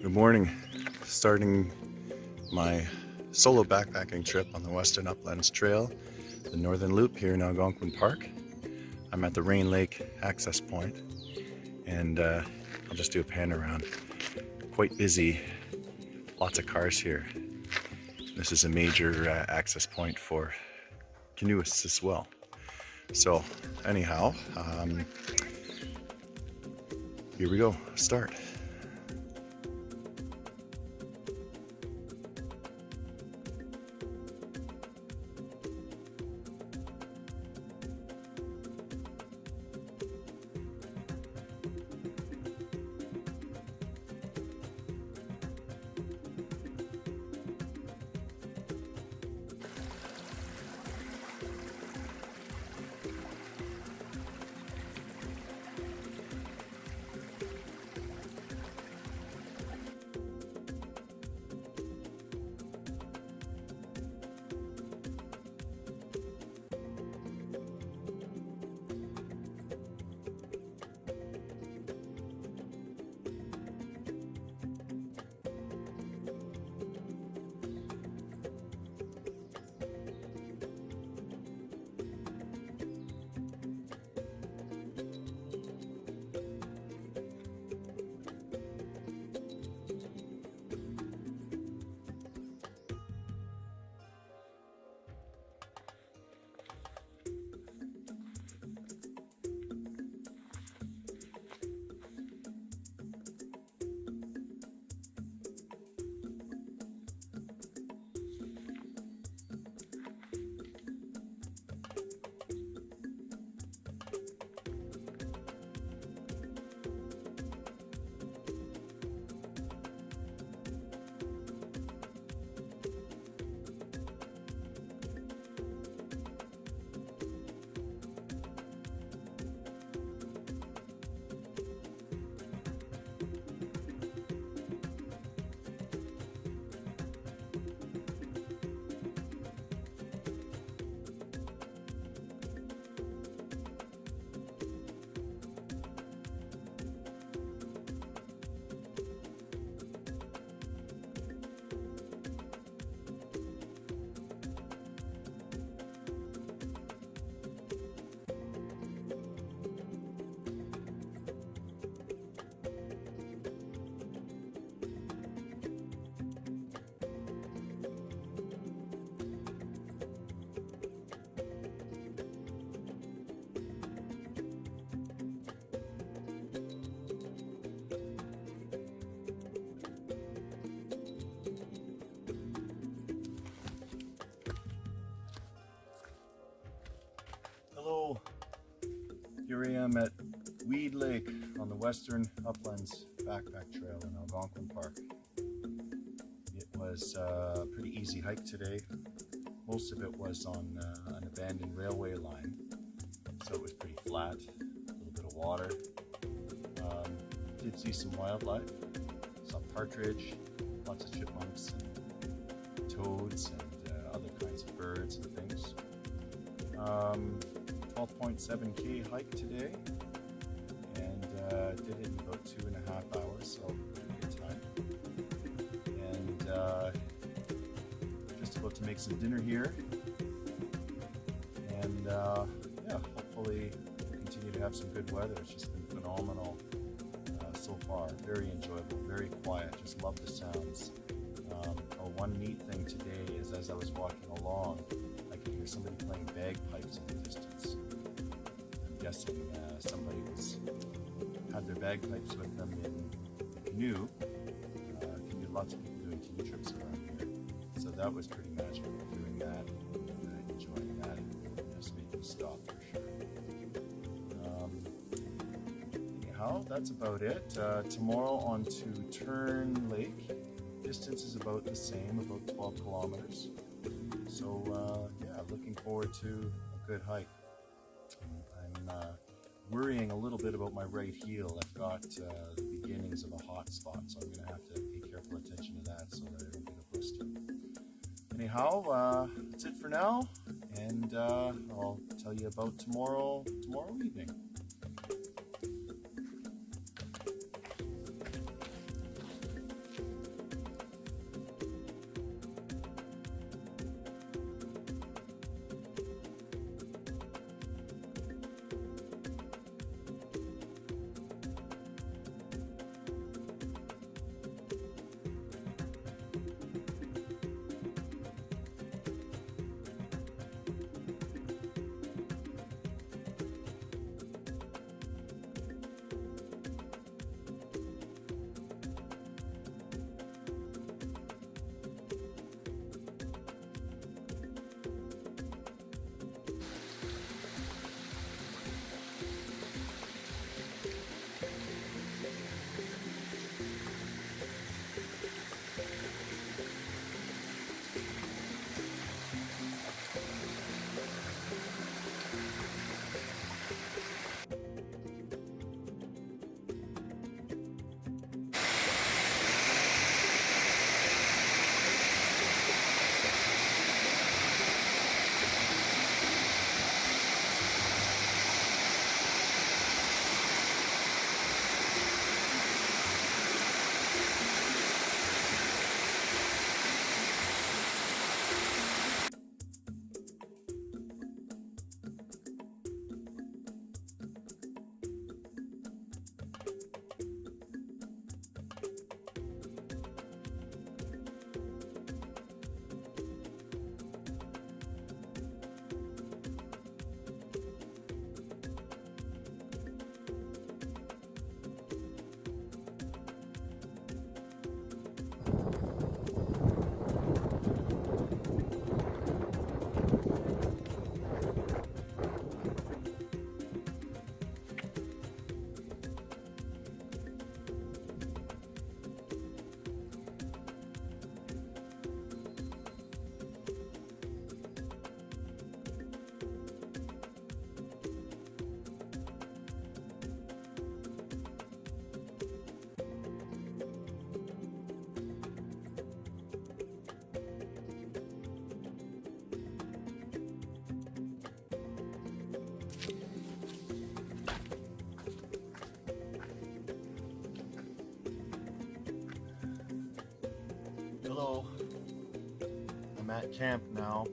Good morning. Starting my solo backpacking trip on the Western Uplands Trail, the Northern Loop here in Algonquin Park. I'm at the Rain Lake access point, and I'll just do a pan around. Quite busy, lots of cars here. This is a major access point for canoeists as well. So anyhow, here we go, start. Hello, here I am at Weed Lake on the Western Uplands Backpack Trail in Algonquin Park. It was a pretty easy hike today. Most of it was on an abandoned railway line, so it was pretty flat, a little bit of water. Did see some wildlife, saw partridge, lots of chipmunks and toads and other kinds of birds and things. 12.7k hike today, and did it in about 2.5 hours, so good time. And just about to make some dinner here, and yeah, hopefully continue to have some good weather. It's just been phenomenal so far. Very enjoyable, very quiet, just love the sounds. One neat thing today is, as I was walking along, I could hear somebody playing bagpipes in the distance. I'm guessing somebody had their bagpipes with them in the canoe. Can be lots of people doing canoe trips around here, so that was pretty magical. Hearing that, enjoying that, and just made me stop for sure. Anyhow, that's about it. Tomorrow on to Turn Lake. Distance is about the same, about 12 kilometers. So yeah, looking forward to a good hike. I'm worrying a little bit about my right heel. I've got the beginnings of a hot spot, so I'm going to have to pay careful attention to that so that I don't get a blister. Anyhow, that's it for now, and I'll tell you about tomorrow evening. Hello, I'm at camp now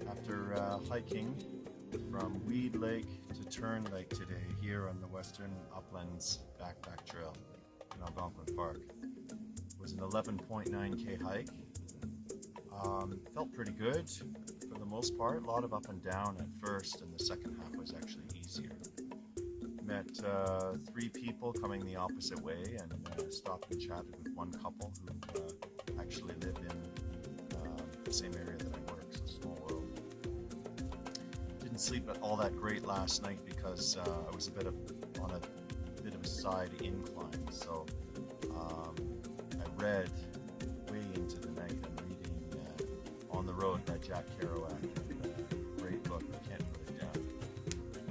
after hiking from Weed Lake to Turn Lake today here on the Western Uplands Backpack Trail in Algonquin Park. It was an 11.9k hike. Felt pretty good for the most part, a lot of up and down at first, and the second half was actually easier. Met 3 people coming the opposite way and stopped and chatted with one couple who actually live in the same area that I work, so small world. Didn't sleep all that great last night because I was on a bit of a side incline, so I read way into the night. I'm reading On the Road by Jack Kerouac, great book, can't put it down,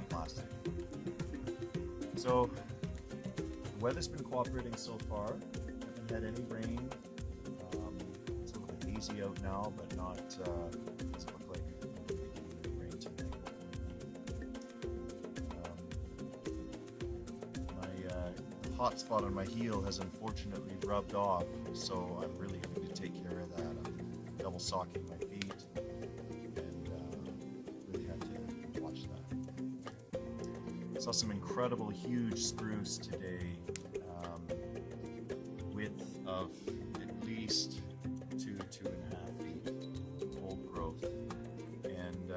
classic. So the weather's been cooperating so far. Haven't had any rain. It's a little bit hazy out now, but not doesn't look like we're getting any rain tonight. The hot spot on my heel has unfortunately rubbed off, so I'm really having to take care of that. I'm double socking my feet and really have to watch that. Saw some incredible huge spruce today, width of at least 2.5 feet old growth, and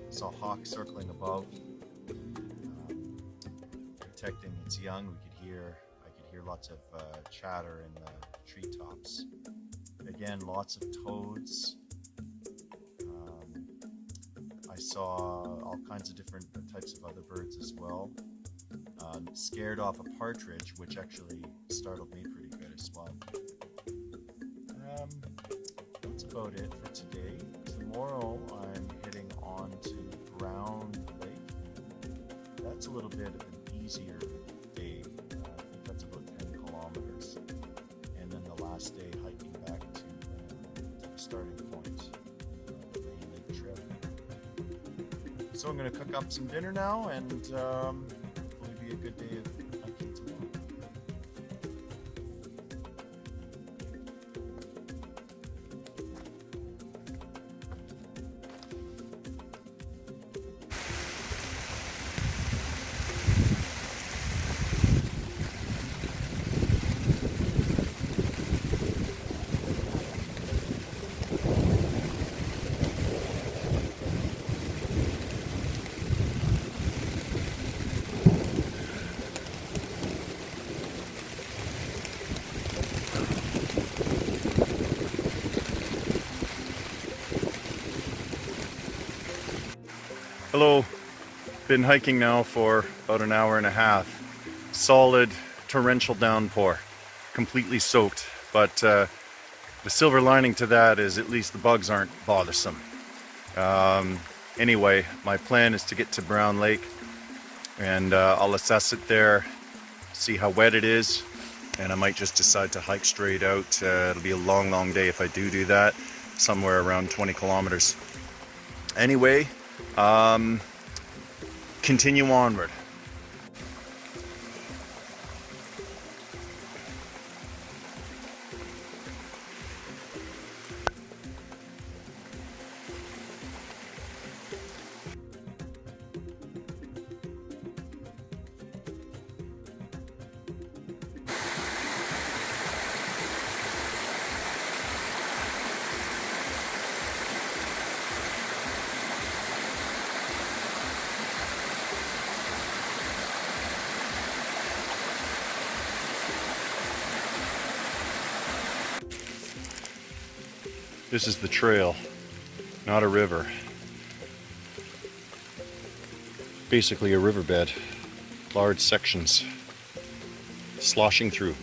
saw hawks circling above, protecting its young. I could hear lots of chatter in the treetops. Again, lots of toads. I saw all kinds of different types of other birds as well. Scared off a partridge, which actually startled me pretty good as well. That's about it for today. Tomorrow I'm heading on to Brown Lake. That's a little bit of an easier day. I think that's about 10 kilometers. And then the last day hiking back to the starting point, the Rain Lake Trail. So I'm going to cook up some dinner now, and hopefully be a good day of hiking tomorrow. Hello, been hiking now for about an hour and a half. Solid torrential downpour, completely soaked, but the silver lining to that is at least the bugs aren't bothersome. Anyway, my plan is to get to Brown Lake, and I'll assess it there, see how wet it is, and I might just decide to hike straight out. It'll be a long day if I do that, somewhere around 20 kilometers. Anyway, continue onward. This is the trail, not a river. Basically a riverbed, large sections sloshing through.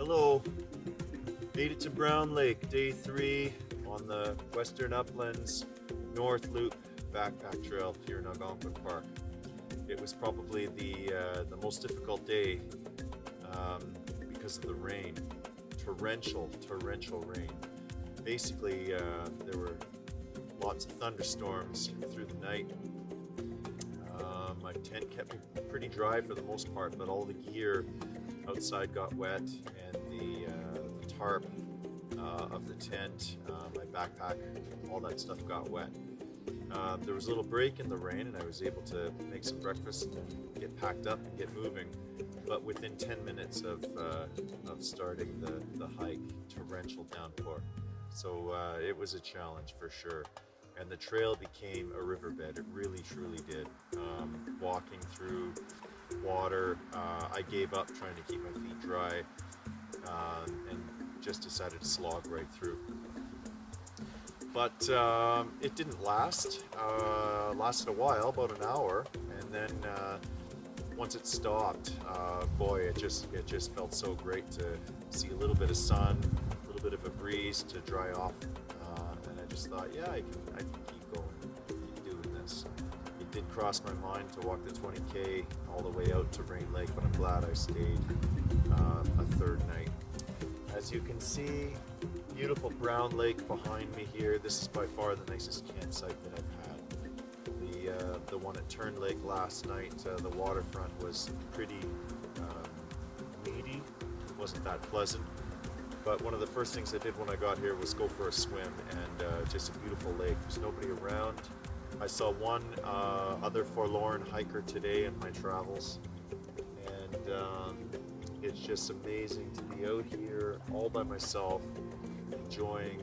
Hello, made it to Brown Lake, day 3 on the Western Uplands North Loop backpack trail here in Algonquin Park. It was probably the most difficult day because of the rain, torrential rain. Basically, there were lots of thunderstorms through the night. My tent kept me pretty dry for the most part, but all the gear outside got wet, and the tarp of the tent, my backpack, all that stuff got wet. There was a little break in the rain, and I was able to make some breakfast and get packed up and get moving. But within 10 minutes of starting the hike, torrential downpour. So it was a challenge for sure. And the trail became a riverbed. It really, truly did. Walking through water, I gave up trying to keep my feet dry, and just decided to slog right through. But it didn't last. Lasted a while, about an hour, and then once it stopped, boy, it just felt so great to see a little bit of sun, a little bit of a breeze to dry off. And I just thought, yeah, I can keep going, keep doing this. It did cross my mind to walk the 20K all the way out to Rain Lake, but I'm glad I stayed a third night. As you can see, beautiful Brown Lake behind me here. This is by far the nicest campsite that I've had. The one at Turn Lake last night, the waterfront was pretty weedy. It wasn't that pleasant. But one of the first things I did when I got here was go for a swim, and just a beautiful lake. There's nobody around. I saw one other forlorn hiker today in my travels, and it's just amazing to be out here all by myself, enjoying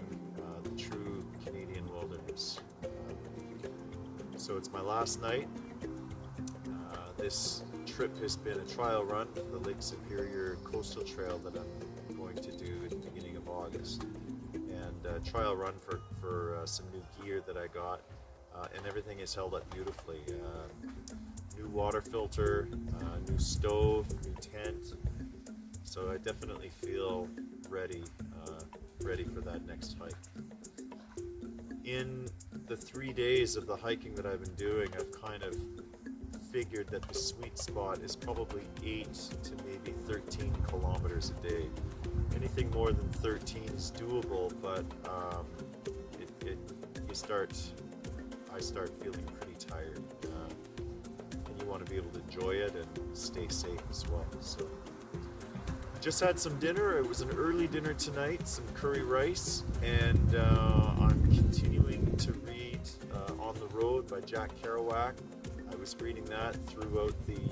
the true Canadian wilderness. So it's my last night. This trip has been a trial run for the Lake Superior Coastal Trail that I'm going to do at the beginning of August, and a trial run for some new gear that I got, and everything is held up beautifully. New water filter, new stove, new tent. So I definitely feel ready for that next hike. In the 3 days of the hiking that I've been doing, I've kind of figured that the sweet spot is probably 8 to maybe 13 kilometers a day. Anything more than 13 is doable, but I start feeling pretty tired, and you want to be able to enjoy it and stay safe as well. So just had some dinner. It was an early dinner tonight, some curry rice, and I'm continuing to read On the Road by Jack Kerouac. I was reading that throughout the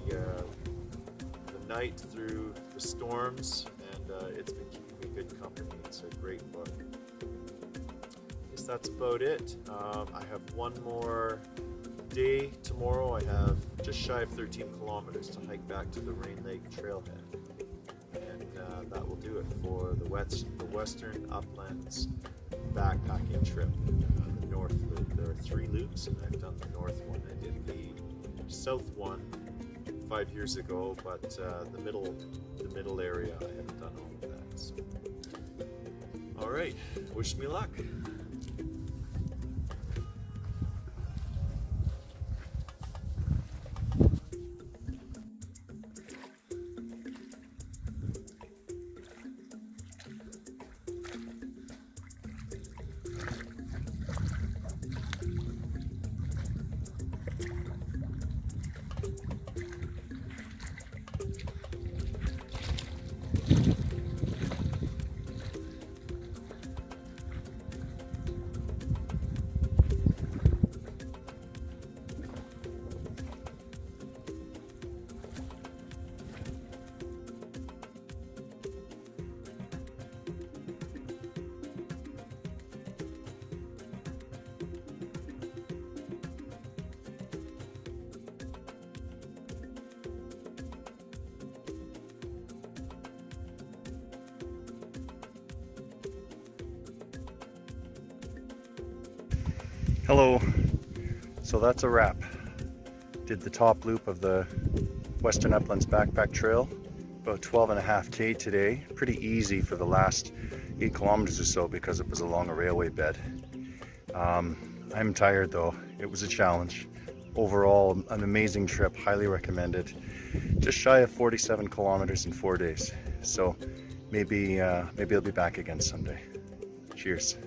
night through the storms, and it's been keeping me good company. It's a great book. I guess that's about it. I have one more day tomorrow. I have just shy of 13 kilometers to hike back to the Rain Lake trailhead. And that will do it for the Western Uplands backpacking trip, the North Loop. There are 3 loops, and I've done the North one. I did the South one 5 years ago, but the middle area, I haven't done all of that. So. All right, wish me luck. Hello. So that's a wrap. Did the top loop of the Western Uplands Backpack Trail About 12.5K today. Pretty easy for the last 8 kilometers or so because it was along a railway bed. I'm tired though. It was a challenge. Overall, an amazing trip. Highly recommended. Just shy of 47 kilometers in 4 days. So maybe I'll be back again someday. Cheers.